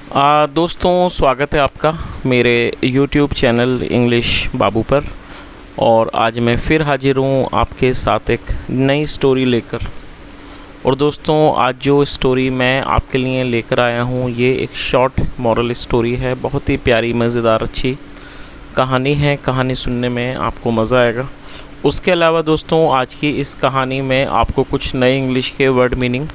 दोस्तों, स्वागत है आपका मेरे YouTube चैनल इंग्लिश बाबू पर। और आज मैं फिर हाजिर हूँ आपके साथ एक नई स्टोरी लेकर। और दोस्तों, आज जो स्टोरी मैं आपके लिए लेकर आया हूँ ये एक शॉर्ट मॉरल स्टोरी है। बहुत ही प्यारी, मज़ेदार, अच्छी कहानी है। कहानी सुनने में आपको मज़ा आएगा। उसके अलावा दोस्तों, आज की इस कहानी में आपको कुछ नए इंग्लिश के वर्ड मीनिंग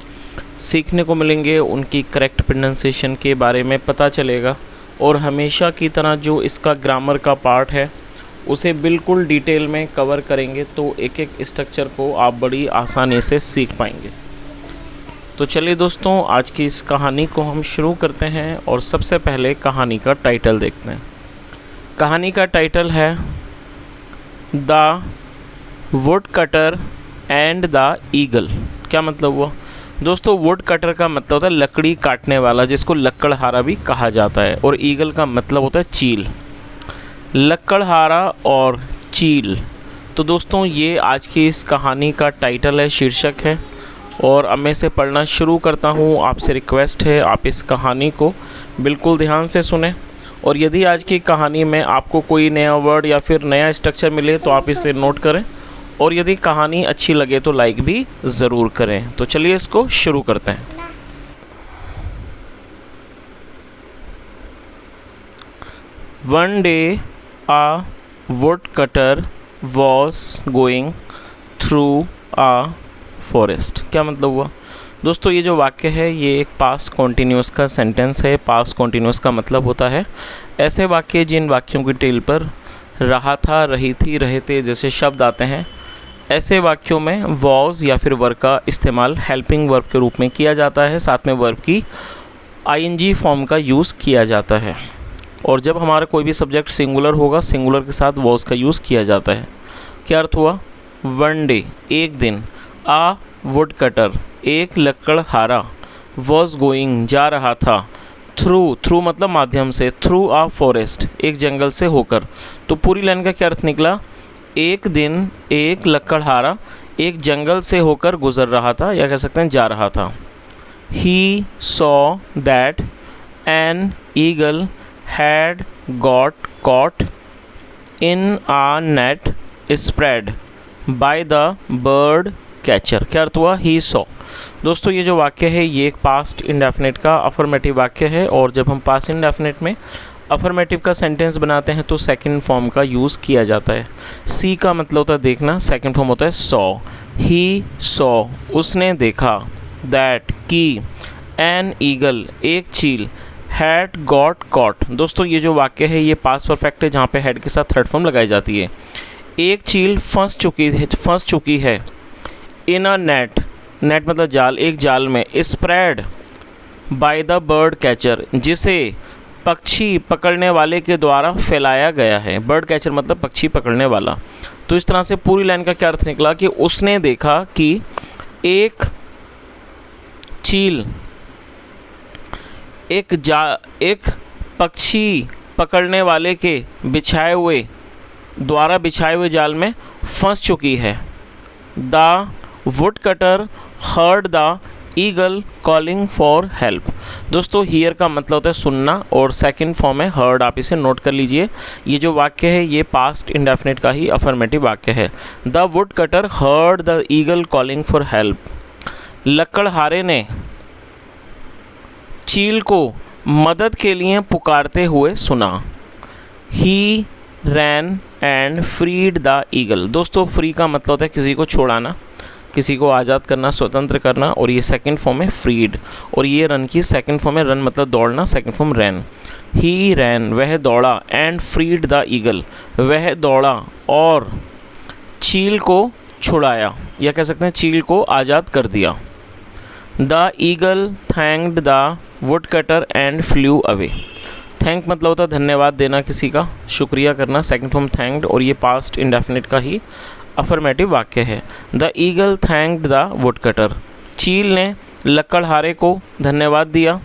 सीखने को मिलेंगे, उनकी करेक्ट प्रोनाउंसिएशन के बारे में पता चलेगा। और हमेशा की तरह जो इसका ग्रामर का पार्ट है उसे बिल्कुल डिटेल में कवर करेंगे, तो एक एक स्ट्रक्चर को आप बड़ी आसानी से सीख पाएंगे। तो चलिए दोस्तों, आज की इस कहानी को हम शुरू करते हैं। और सबसे पहले कहानी का टाइटल देखते हैं। कहानी का टाइटल है the would cutter and the eagle. क्या मतलब हुआ दोस्तों? वुड कटर का मतलब होता है लकड़ी काटने वाला, जिसको लक्कड़हारा भी कहा जाता है। और ईगल का मतलब होता है चील। लक्कड़हारा और चील। तो दोस्तों, ये आज की इस कहानी का टाइटल है, शीर्षक है। और अब मैं इसे पढ़ना शुरू करता हूँ। आपसे रिक्वेस्ट है आप इस कहानी को बिल्कुल ध्यान से सुने। और यदि आज की कहानी में आपको कोई नया वर्ड या फिर नया स्ट्रक्चर मिले तो आप इसे नोट करें। और यदि कहानी अच्छी लगे तो लाइक भी ज़रूर करें। तो चलिए इसको शुरू करते हैं। One day a woodcutter was going through a forest। क्या मतलब हुआ दोस्तों? ये जो वाक्य है ये एक पास्ट कॉन्टिन्यूस का सेंटेंस है। पास्ट कॉन्टिन्यूस का मतलब होता है ऐसे वाक्य जिन वाक्यों की टेल पर रहा था, रही थी, रहे थे जैसे शब्द आते हैं। ऐसे वाक्यों में वॉज या फिर वर्ब का इस्तेमाल हेल्पिंग वर्ब के रूप में किया जाता है। साथ में वर्ब की आईएनजी फॉर्म का यूज़ किया जाता है। और जब हमारा कोई भी सब्जेक्ट सिंगुलर होगा, सिंगुलर के साथ वॉज का यूज़ किया जाता है। क्या अर्थ हुआ? वन डे, एक दिन। आ वुड कटर, एक लक्कड़हारा। वॉज गोइंग, जा रहा था। थ्रू मतलब माध्यम से। थ्रू आ फॉरेस्ट, एक जंगल से होकर। तो पूरी लाइन का क्या अर्थ निकला? एक दिन एक लक्कड़हारा एक जंगल से होकर गुजर रहा था, या कह सकते हैं जा रहा था। He saw that an eagle had got caught in a net spread by the bird catcher। क्या अर्थ हुआ? he saw। दोस्तों, ये जो वाक्य है ये एक पास्ट इंडेफिनिट का अफर्मेटिव वाक्य है। और जब हम पास्ट इंडेफिनिट में अफर्मेटिव का सेंटेंस बनाते हैं तो सेकंड फॉर्म का यूज़ किया जाता है। सी का मतलब होता है देखना, सेकंड फॉर्म होता है सॉ। ही सॉ, उसने देखा। दैट, की। एन ईगल, एक चील। Had got caught. दोस्तों, ये जो वाक्य है ये पास्ट परफेक्ट है, जहाँ पे हैड के साथ थर्ड फॉर्म लगाई जाती है। एक चील फंस चुकी है। इन अ नेट, नेट मतलब जाल, एक जाल में। Spread by the bird catcher, जिसे पक्षी पकड़ने वाले के द्वारा फैलाया गया है। बर्ड कैचर मतलब पक्षी पकड़ने वाला। तो इस तरह से पूरी लाइन का क्या अर्थ निकला कि उसने देखा कि एक चील एक पक्षी पकड़ने वाले के द्वारा बिछाए हुए जाल में फंस चुकी है। The would cutter heard the eagle calling for help. दोस्तों, हियर का मतलब होता है सुनना, और सेकंड फॉर्म है हर्ड। आप इसे नोट कर लीजिए। ये जो वाक्य है ये पास्ट इंडेफिनिट का ही अफर्मेटिव वाक्य है। The would cutter heard the eagle calling for help. लक्कड़हारे ने चील को मदद के लिए पुकारते हुए सुना। He ran and freed the eagle. दोस्तों, फ्री का मतलब होता है किसी को छुड़ाना, किसी को आज़ाद करना, स्वतंत्र करना। और ये सेकंड फॉर्म है फ्रीड। और ये रन की सेकंड फॉर्म है। रन मतलब दौड़ना, सेकंड फॉर्म रैन। ही रैन, वह दौड़ा। एंड फ्रीड द ईगल, वह दौड़ा और चील को छुड़ाया, या कह सकते हैं चील को आज़ाद कर दिया। The eagle thanked the wood cutter and flu away. Thank मतलब होता है धन्यवाद देना, किसी का शुक्रिया करना, सेकंड फॉर्म थैंक्ड। और ये पास्ट इंडेफिनिट का ही अफर्मेटिव वाक्य है। The eagle thanked the wood cutter, चील ने लक्कड़हारे को धन्यवाद दिया।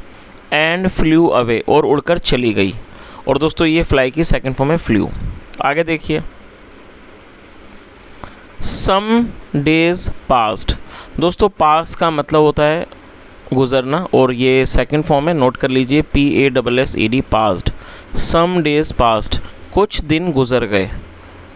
एंड फ्लू अवे, और उड़कर चली गई। और दोस्तों, ये फ्लाई की सेकंड फॉर्म है फ्लू। आगे देखिए। Some days past. दोस्तों, पास्ट का मतलब होता है गुजरना, और ये सेकंड फॉर्म है, नोट कर लीजिए, PASSED, past. Some days past, कुछ दिन गुजर गए।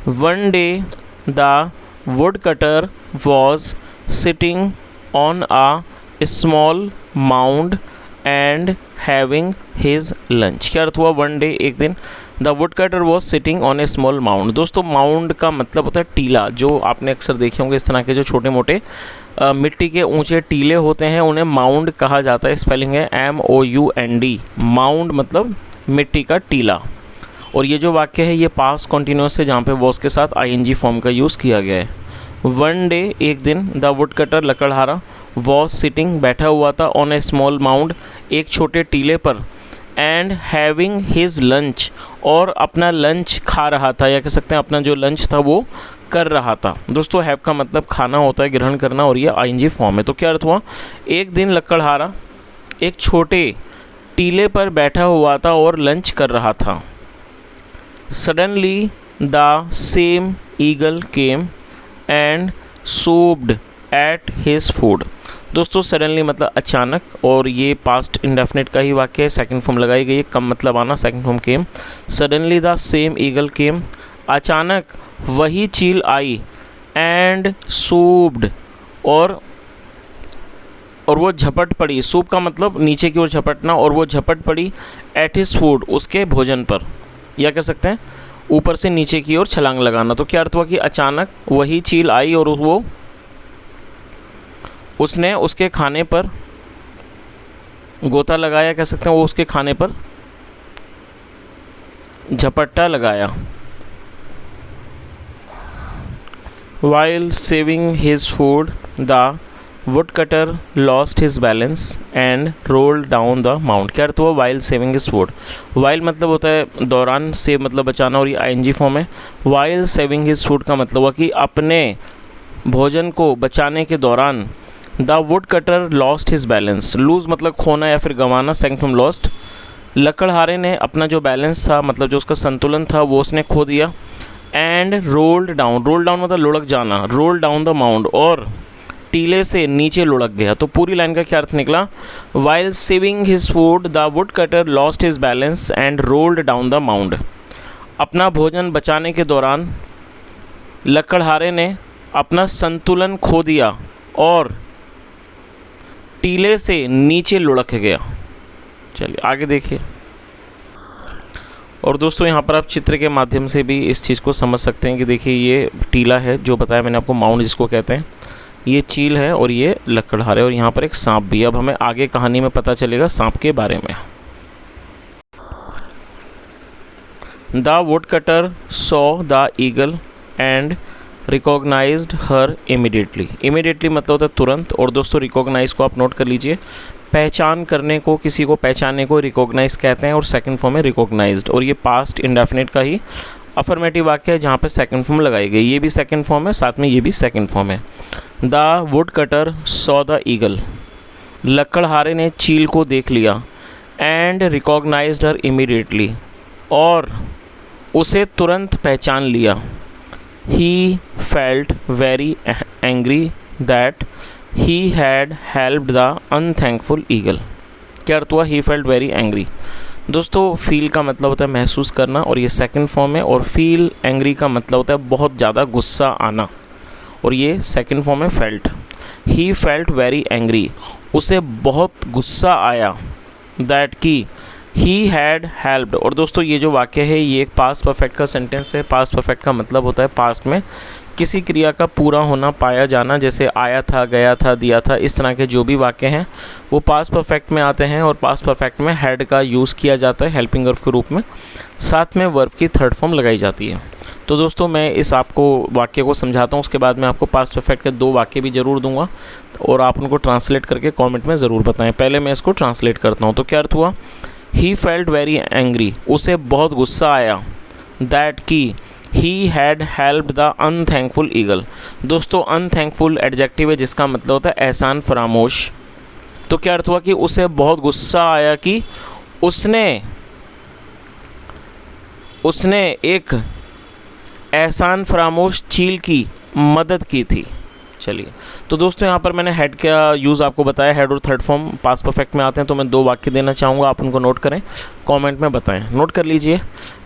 One day the would cutter was sitting on a small mound and having his lunch. क्या अर्थ हुआ? वन डे, एक दिन, the would cutter was sitting on a small mound. दोस्तों माउंड का मतलब होता है टीला, जो आपने अक्सर देखे होंगे इस तरह के जो छोटे मोटे मिट्टी के ऊंचे टीले होते हैं, उन्हें माउंड कहा जाता है। स्पेलिंग है MOUND। माउंड मतलब मिट्टी का टीला। और ये जो वाक्य है ये पास्ट कॉन्टिन्यूस है, जहाँ पे वॉज के साथ ING फॉर्म का यूज़ किया गया है। वन डे, एक दिन, द वुड कटर, लकड़हारा, वॉज सिटिंग, बैठा हुआ था, ऑन ए स्मॉल माउंड, एक छोटे टीले पर, एंड हैविंग हिज लंच, और अपना लंच खा रहा था, या कह सकते हैं अपना जो लंच था वो कर रहा था। दोस्तों हैव का मतलब खाना होता है, ग्रहण करना, और ये ING फॉर्म है। तो क्या अर्थ हुआ? एक दिन लकड़हारा एक छोटे टीले पर बैठा हुआ था और लंच कर रहा था। Suddenly the same eagle came and swooped at his food. दोस्तों सडनली मतलब अचानक, और ये पास्ट इंडेफिनिट का ही वाक्य है, सेकंड फॉर्म लगाई गई है, कम मतलब आना, second form came. Suddenly the same eagle came, अचानक वही चील आई, एंड सूप्ड, और वो झपट पड़ी। सूप का मतलब नीचे की ओर झपटना, और वो झपट पड़ी एट हिज फूड, उसके भोजन पर, या कह सकते हैं ऊपर से नीचे की ओर छलांग लगाना। तो क्या अर्थ हुआ कि अचानक वही चील आई और उसने उसके खाने पर गोता लगाया, कह सकते हैं वो उसके खाने पर झपट्टा लगाया। While saving his food, the woodcutter lost his balance and rolled down the mount। क्या अर्थ हुआ? While saving his food। While मतलब होता है दौरान, save मतलब बचाना, और ये ING फॉर्म है। While saving his food का मतलब हुआ कि अपने भोजन को बचाने के दौरान, the woodcutter lost his balance। lose मतलब खोना या फिर गंवाना, सेकंड फॉर्म lost। लकड़हारे ने अपना जो बैलेंस था, मतलब जो उसका संतुलन था, वो उसने खो दिया। And rolled down, roll down मतलब लुढ़क जाना, रोल डाउन द माउंड, और टीले से नीचे लुढ़क गया। तो पूरी लाइन का क्या अर्थ निकला? While saving his food the wood cutter lost his balance and rolled down the mound. अपना भोजन बचाने के दौरान लकड़हारे ने अपना संतुलन खो दिया और टीले से नीचे लुढ़क गया। चलिए आगे देखिए। और दोस्तों यहाँ पर आप चित्र के माध्यम से भी इस चीज़ को समझ सकते हैं कि देखिए ये टीला है, जो बताया मैंने आपको, माउंड जिसको कहते हैं, ये चील है और ये लकड़हारे, और यहाँ पर एक सांप भी। अब हमें आगे कहानी में पता चलेगा सांप के बारे में। The would cutter saw the eagle and recognised her immediately. Immediately मतलब होता है तुरंत, और दोस्तों रिकॉग्नाइज को आप नोट कर लीजिए, पहचान करने को, किसी को पहचानने को रिकॉग्नाइज कहते हैं, और सेकंड फॉर्म है रिकॉग्नाइज्ड। और ये पास्ट इंडेफिनिट का ही अफर्मेटिव वाक्य है, जहाँ पे सेकंड फॉर्म लगाई गई। ये भी सेकंड फॉर्म है, साथ में ये भी सेकंड फॉर्म है। The would cutter saw the eagle, लकड़हारे ने चील को देख लिया, एंड रिकॉग्नाइज्ड हर इमीडिएटली, और उसे तुरंत पहचान लिया। He felt very angry that he had helped the unthankful eagle। क्या अर्थ हुआ? he felt very angry। दोस्तों feel का मतलब होता है महसूस करना, और ये सेकंड फॉर्म है, और feel angry का मतलब होता है बहुत ज़्यादा गुस्सा आना, और ये सेकंड फॉर्म है felt। he felt very angry, उसे बहुत गुस्सा आया, that कि he had helped। और दोस्तों ये जो वाक्य है ये एक पास्ट परफेक्ट का सेंटेंस है। पास्ट परफेक्ट का मतलब होता है पास्ट में किसी क्रिया का पूरा होना, पाया जाना, जैसे आया था, गया था, दिया था, इस तरह के जो भी वाक्य हैं वो पास्ट परफेक्ट में आते हैं, और पास्ट परफेक्ट में हैड का यूज़ किया जाता है हेल्पिंग वर्ब के रूप में, साथ में वर्ब की थर्ड फॉर्म लगाई जाती है। तो दोस्तों मैं इस आपको वाक्य को समझाता हूँ, उसके बाद मैं आपको पास्ट परफेक्ट के 2 वाक्य भी ज़रूर दूंगा, और आप उनको ट्रांसलेट करके कॉमेंट में ज़रूर बताएँ। पहले मैं इसको ट्रांसलेट करता हूँ। तो क्या अर्थ हुआ? ही फेल्ट वेरी एंग्री, उसे बहुत गुस्सा आया, दैट की He had helped the unthankful eagle। दोस्तों unthankful एडजेक्टिव है जिसका मतलब होता है एहसान फरामोश। तो क्या अर्थ हुआ कि उसे बहुत गुस्सा आया कि उसने एक एहसान फरामोश चील की मदद की थी। चलिए, तो दोस्तों यहाँ पर मैंने हेड का यूज़ आपको बताया। हेड और थर्ड फॉर्म पास्ट परफेक्ट में आते हैं। तो मैं 2 वाक्य देना चाहूँगा, आप उनको नोट करें, कमेंट में बताएं। नोट कर लीजिए,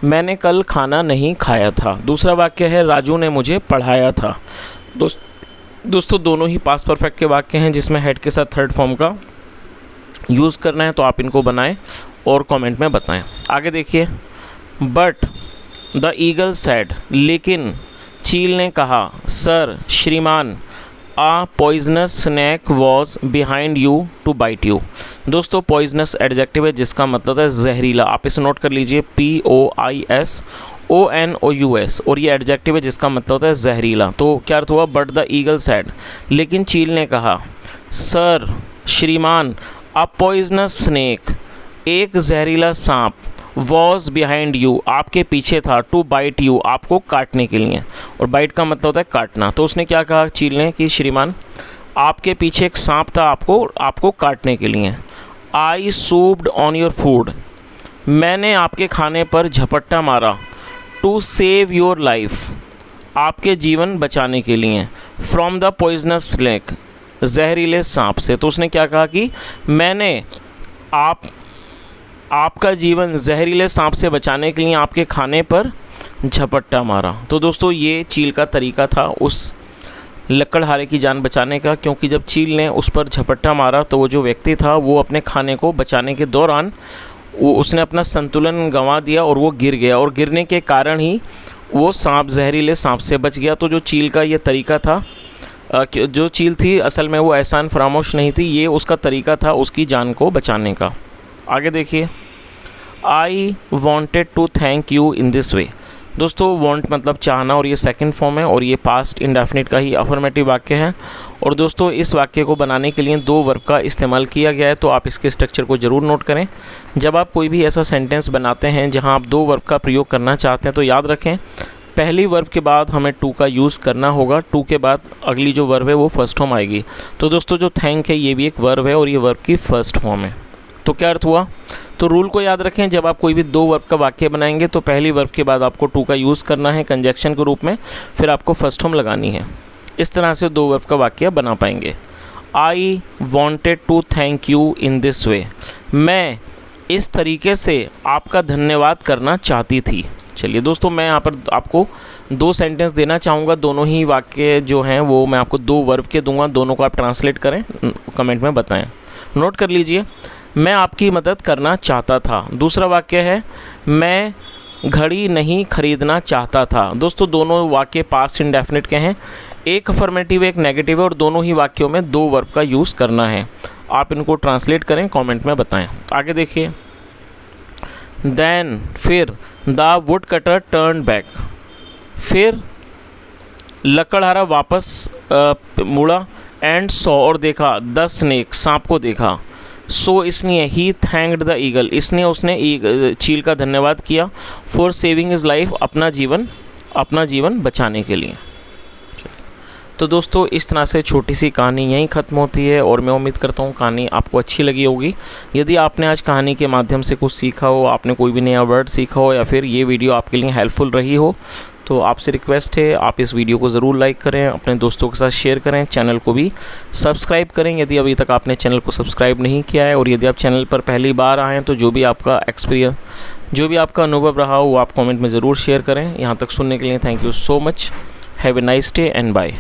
मैंने कल खाना नहीं खाया था। दूसरा वाक्य है राजू ने मुझे पढ़ाया था। दोस्तों दोनों ही पास्ट परफेक्ट के वाक्य हैं जिसमें हेड के साथ थर्ड फॉर्म का यूज़ करना है। तो आप इनको बनाएं और कमेंट में बताएं। आगे देखिए, बट द ईगल सेड, लेकिन चील ने कहा, सर श्रीमान, a poisonous snake was behind you to bite you. दोस्तों पॉइजनस एडजेक्टिव है जिसका मतलब है जहरीला। आप इसे नोट कर लीजिए, POISONOUS, और ये एडजेक्टिव है जिसका मतलब होता है जहरीला। तो क्या अर्थ हुआ, बट द ईगल सेड, लेकिन चील ने कहा, सर श्रीमान, आ पॉइजनस स्नैक, एक जहरीला सांप, वॉज बिहाइंड यू, आपके पीछे था, टू बाइट यू, आपको काटने के लिए। और बाइट का मतलब होता है काटना। तो उसने क्या कहा चील ने कि श्रीमान, आपके पीछे एक सांप था आपको काटने के लिए। आई सूप्ड ऑन योर फूड, मैंने आपके खाने पर झपट्टा मारा। टू सेव योर लाइफ, आपके जीवन बचाने के लिए। फ्रॉम द पॉइजनस स्नेक, जहरीले सांप से। तो उसने क्या कहा कि मैंने आपका जीवन जहरीले सांप से बचाने के लिए आपके खाने पर झपट्टा मारा। तो दोस्तों ये चील का तरीका था उस लकड़हारे की जान बचाने का, क्योंकि जब चील ने उस पर झपट्टा मारा तो वो जो व्यक्ति था वो अपने खाने को बचाने के दौरान उसने अपना संतुलन गंवा दिया और वो गिर गया, और गिरने के कारण ही वो सांप जहरीले सांप से बच गया। तो जो चील का ये तरीका था, जो चील थी असल में वो एहसान फरामोश नहीं थी, ये उसका तरीका था उसकी जान को बचाने का। आगे देखिए, I wanted to thank you in this way. दोस्तों वॉन्ट मतलब चाहना, और ये सेकंड फॉर्म है, और ये पास्ट इंडेफिनिट का ही अफर्मेटिव वाक्य है। और दोस्तों इस वाक्य को बनाने के लिए 2 वर्ब का इस्तेमाल किया गया है। तो आप इसके स्ट्रक्चर को ज़रूर नोट करें। जब आप कोई भी ऐसा सेंटेंस बनाते हैं जहां आप 2 वर्ब का प्रयोग करना चाहते हैं तो याद रखें, पहली वर्ब के बाद हमें टू का यूज़ करना होगा। टू के बाद अगली जो वर्ब है वो फर्स्ट फॉर्म आएगी। तो दोस्तों जो थैंक है ये भी एक वर्ब है, और ये वर्ब की फर्स्ट फॉर्म है। तो क्या अर्थ हुआ, तो रूल को याद रखें, जब आप कोई भी 2 वर्ब का वाक्य बनाएंगे तो पहली वर्ब के बाद आपको टू का यूज़ करना है कंजक्शन के रूप में, फिर आपको फर्स्ट फॉर्म लगानी है। इस तरह से 2 वर्ब का वाक्य बना पाएंगे। I wanted to thank you in this way, मैं इस तरीके से आपका धन्यवाद करना चाहती थी। चलिए दोस्तों, मैं यहाँ पर आपको 2 सेंटेंस देना चाहूँगा। दोनों ही वाक्य जो हैं वो मैं आपको 2 वर्ब के दूंगा, दोनों को आप ट्रांसलेट करें, कमेंट में बताएं। नोट कर लीजिए, मैं आपकी मदद करना चाहता था। दूसरा वाक्य है, मैं घड़ी नहीं खरीदना चाहता था। दोस्तों दोनों वाक्य पास्ट इंडेफिनिट के हैं, एक अफर्मेटिव एक नेगेटिव है, और दोनों ही वाक्यों में 2 वर्ब का यूज़ करना है। आप इनको ट्रांसलेट करें, कमेंट में बताएं। आगे देखिए, देन फिर the wood cutter turn back, फिर लकड़हारा वापस मुड़ा, एंड सॉ और देखा, द स्नेक सांप को देखा, सो इसलिए ही थैंक्ड द ईगल, इसने उसने चील का धन्यवाद किया, फॉर सेविंग हिज लाइफ, अपना जीवन बचाने के लिए। तो दोस्तों इस तरह से छोटी सी कहानी यहीं ख़त्म होती है, और मैं उम्मीद करता हूँ कहानी आपको अच्छी लगी होगी। यदि आपने आज कहानी के माध्यम से कुछ सीखा हो, आपने कोई भी नया वर्ड सीखा हो, या फिर ये वीडियो आपके लिए हेल्पफुल रही हो, तो आपसे रिक्वेस्ट है आप इस वीडियो को ज़रूर लाइक करें, अपने दोस्तों के साथ शेयर करें, चैनल को भी सब्सक्राइब करें यदि अभी तक आपने चैनल को सब्सक्राइब नहीं किया है। और यदि आप चैनल पर पहली बार आएँ तो जो भी आपका एक्सपीरियंस, जो भी आपका अनुभव रहा हो वो आप कमेंट में ज़रूर शेयर करें। यहाँ तक सुनने के लिए thank you so much. Have a nice day and bye.